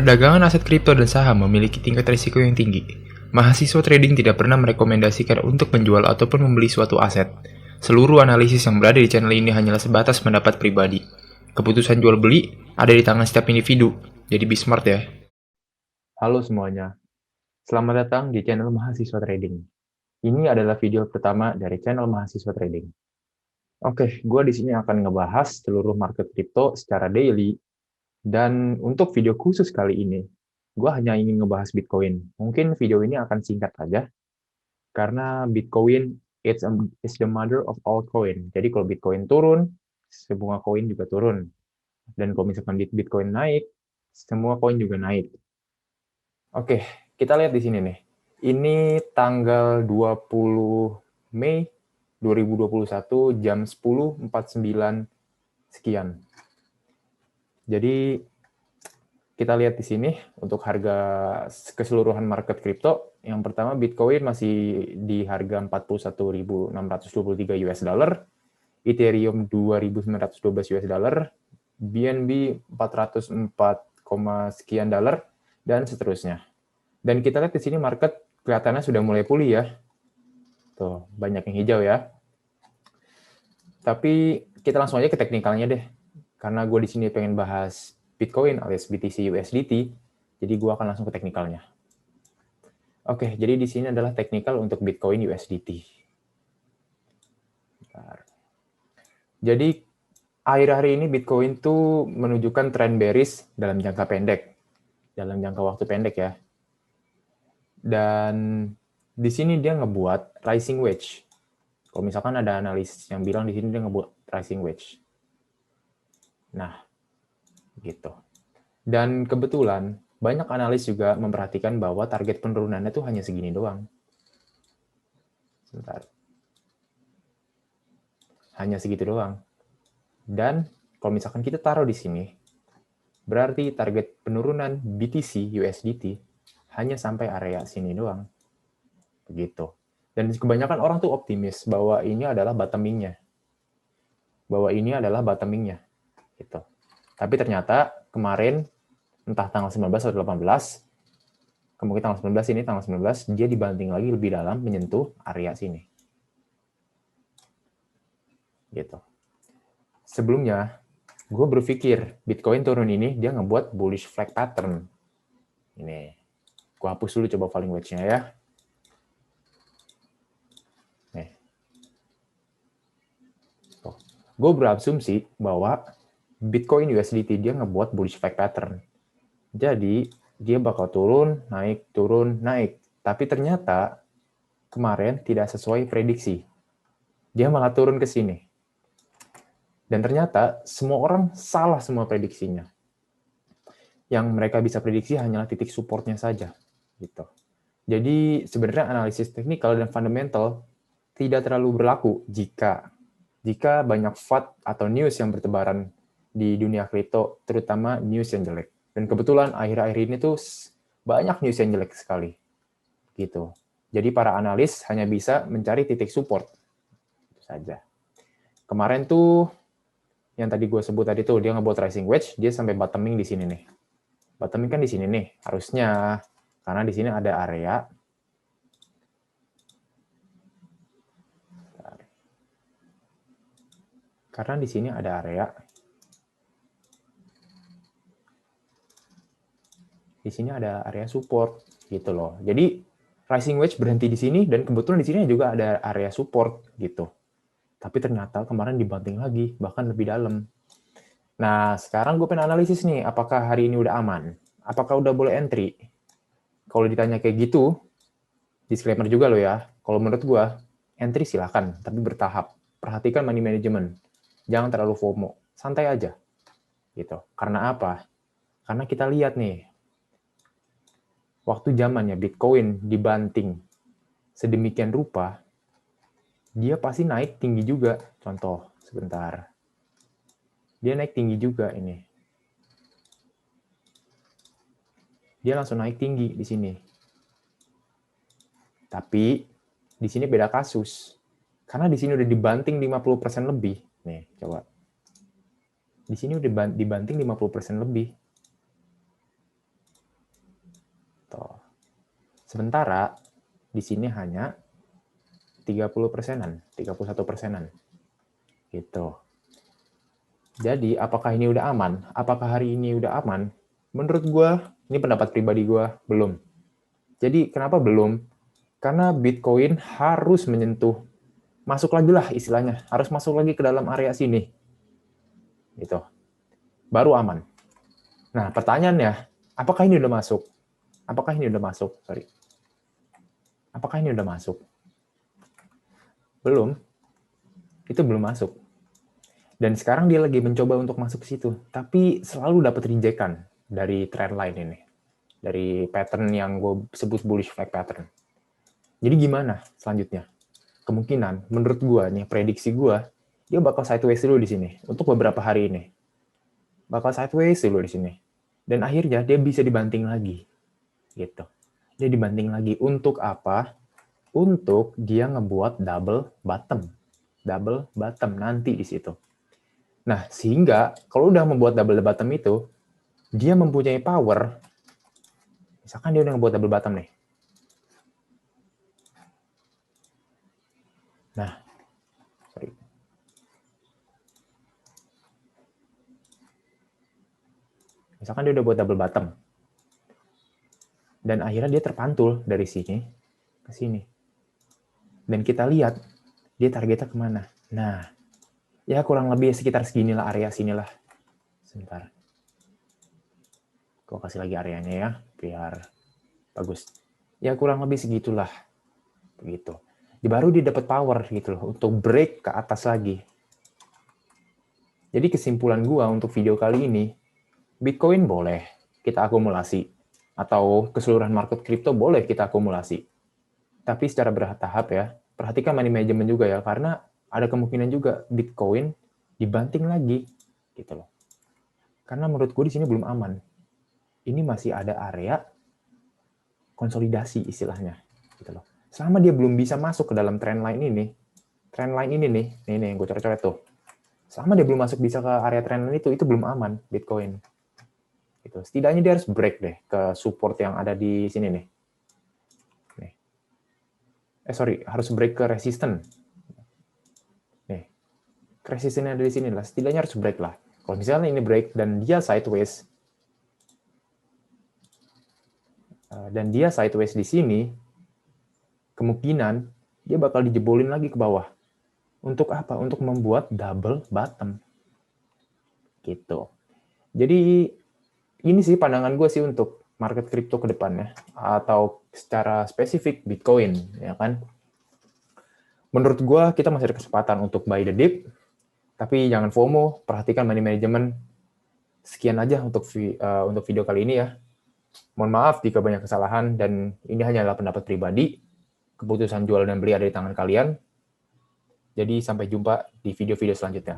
Perdagangan aset kripto dan saham memiliki tingkat risiko yang tinggi. Mahasiswa trading tidak pernah merekomendasikan untuk menjual ataupun membeli suatu aset. Seluruh analisis yang berada di channel ini hanyalah sebatas pendapat pribadi. Keputusan jual beli ada di tangan setiap individu. Jadi be smart ya. Halo semuanya, selamat datang di channel Mahasiswa Trading. Ini adalah video pertama dari channel Mahasiswa Trading. Oke, gue di sini akan ngebahas seluruh market kripto secara daily, dan untuk video khusus kali ini, gue hanya ingin ngebahas Bitcoin. Mungkin video ini akan singkat aja, karena Bitcoin is the mother of all coin. Jadi kalau Bitcoin turun, semua koin juga turun. Dan kalau misalkan Bitcoin naik, semua koin juga naik. Oke, kita lihat di sini nih. Ini tanggal 20 Mei 2021 jam 10.49 sekian. Jadi kita lihat di sini untuk harga keseluruhan market kripto. Yang pertama Bitcoin masih di harga 41.623 US dollar, Ethereum 2.912 US dollar, BNB 404, sekian dolar, dan seterusnya. Dan kita lihat di sini market kelihatannya sudah mulai pulih ya. Tuh, banyak yang hijau ya. Tapi kita langsung aja ke teknikalnya deh. Karena gue di sini pengen bahas Bitcoin alias BTC USDT, jadi gue akan langsung ke teknikalnya. Oke, jadi di sini adalah teknikal untuk Bitcoin USDT. Bentar. Jadi akhir-akhir ini Bitcoin tuh menunjukkan tren bearish dalam jangka pendek, dalam jangka waktu pendek ya. Dan di sini dia ngebuat rising wedge. Kalau misalkan ada analis yang bilang di sini dia ngebuat rising wedge. Nah, gitu. Dan kebetulan banyak analis juga memperhatikan bahwa target penurunannya tuh hanya segini doang. Sebentar. Hanya segitu doang. Dan kalau misalkan kita taruh di sini, berarti target penurunan BTC USDT hanya sampai area sini doang. Begitu. Dan kebanyakan orang tuh optimis bahwa ini adalah bottoming-nya. Gitu. Tapi ternyata kemarin, entah tanggal 19 atau 18, kemungkinan tanggal 19 ini, tanggal 19, dia dibanting lagi lebih dalam, menyentuh area sini. Gitu. Sebelumnya, gue berpikir Bitcoin turun ini, dia ngebuat bullish flag pattern. Ini. Gue hapus dulu coba falling wedge-nya ya. Nih. Gue berasumsi bahwa Bitcoin USDT dia ngebuat bullish flag pattern. Jadi, dia bakal turun, naik. Tapi ternyata kemarin tidak sesuai prediksi. Dia malah turun ke sini. Dan ternyata semua orang salah semua prediksinya. Yang mereka bisa prediksi hanyalah titik supportnya saja. Gitu. Jadi sebenarnya analisis teknikal dan fundamental tidak terlalu berlaku jika banyak FUD atau news yang bertebaran di dunia kripto, terutama news yang jelek. Dan kebetulan akhir-akhir ini tuh banyak news yang jelek sekali. Gitu. Jadi para analis hanya bisa mencari titik support. Itu saja. Kemarin tuh yang tadi gue sebut tadi tuh dia ngebuat rising wedge, dia sampai bottoming di sini nih. Bottoming kan di sini nih, harusnya karena di sini ada area. Karena di sini ada area. Di sini ada area support gitu loh. Jadi rising wedge berhenti di sini dan kebetulan di sini juga ada area support gitu. Tapi ternyata kemarin dibanting lagi, bahkan lebih dalam. Nah, sekarang gue pengen analisis nih, apakah hari ini udah aman? Apakah udah boleh entry? Kalau ditanya kayak gitu, disclaimer juga loh ya, kalau menurut gue, entry silahkan, tapi bertahap. Perhatikan money management. Jangan terlalu FOMO. Santai aja. Gitu. Karena apa? Karena kita lihat nih, waktu zamannya Bitcoin dibanting sedemikian rupa, dia pasti naik tinggi juga. Contoh, sebentar. Dia naik tinggi juga ini. Dia langsung naik tinggi di sini. Tapi di sini beda kasus. Karena di sini udah dibanting 50% lebih. Nih, coba. Di sini udah dibanting 50% lebih. Sementara di sini hanya 30%-an, 31%-an. Gitu. Jadi, apakah ini udah aman? Apakah hari ini udah aman? Menurut gue, ini pendapat pribadi gue, belum. Jadi, kenapa belum? Karena Bitcoin harus menyentuh, masuk lagi lah istilahnya, harus masuk lagi ke dalam area sini. Gitu. Baru aman. Nah, pertanyaannya, apakah ini udah masuk? Apakah ini udah masuk? Apakah ini udah masuk? Belum. Itu belum masuk. Dan sekarang dia lagi mencoba untuk masuk ke situ, tapi selalu dapat rejection dari trendline ini, dari pattern yang gue sebut bullish flag pattern. Jadi gimana selanjutnya? Kemungkinan, menurut gue nih, prediksi gue, dia bakal sideways dulu di sini untuk beberapa hari ini. Bakal sideways dulu di sini. Dan akhirnya dia bisa dibanting lagi. Gitu. Dia dibanting lagi. Untuk apa? Untuk dia ngebuat double bottom. Double bottom nanti di situ. Nah, sehingga kalau udah membuat double bottom itu, dia mempunyai power. Misalkan dia udah ngebuat double bottom nih. Nah, sorry. Misalkan dia udah buat double bottom. Dan akhirnya dia terpantul dari sini ke sini. Dan kita lihat, dia targetnya kemana. Nah, ya kurang lebih sekitar seginilah, area sinilah. Sebentar. Gue kasih lagi areanya ya, biar bagus. Ya kurang lebih segitulah. Begitu. Baru dia dapat power gitu loh, untuk break ke atas lagi. Jadi kesimpulan gua untuk video kali ini, Bitcoin boleh kita akumulasi, atau keseluruhan market kripto boleh kita akumulasi. Tapi secara bertahap ya, perhatikan money management juga ya, karena ada kemungkinan juga Bitcoin dibanting lagi, gitu loh. Karena menurut gue di sini belum aman. Ini masih ada area konsolidasi istilahnya, gitu loh. Selama dia belum bisa masuk ke dalam trendline ini nih yang gue coret-coret tuh. Selama dia belum masuk bisa ke area trendline itu belum aman Bitcoin. Gitu. Setidaknya dia harus break deh ke support yang ada di sini nih. Harus break ke resistance. Nih, resistance ada di sini lah. Setidaknya harus break lah. Kalau misalnya ini break dan dia sideways, di sini, kemungkinan dia bakal dijebolin lagi ke bawah. Untuk apa? Untuk membuat double bottom. Gitu. Jadi ini sih pandangan gue sih untuk market kripto ke depannya, atau secara spesifik Bitcoin, ya kan. Menurut gue kita masih ada kesempatan untuk buy the dip, tapi jangan FOMO, perhatikan money management. Sekian aja untuk video kali ini ya. Mohon maaf jika banyak kesalahan, dan ini hanyalah pendapat pribadi. Keputusan jual dan beli ada di tangan kalian. Jadi sampai jumpa di video-video selanjutnya.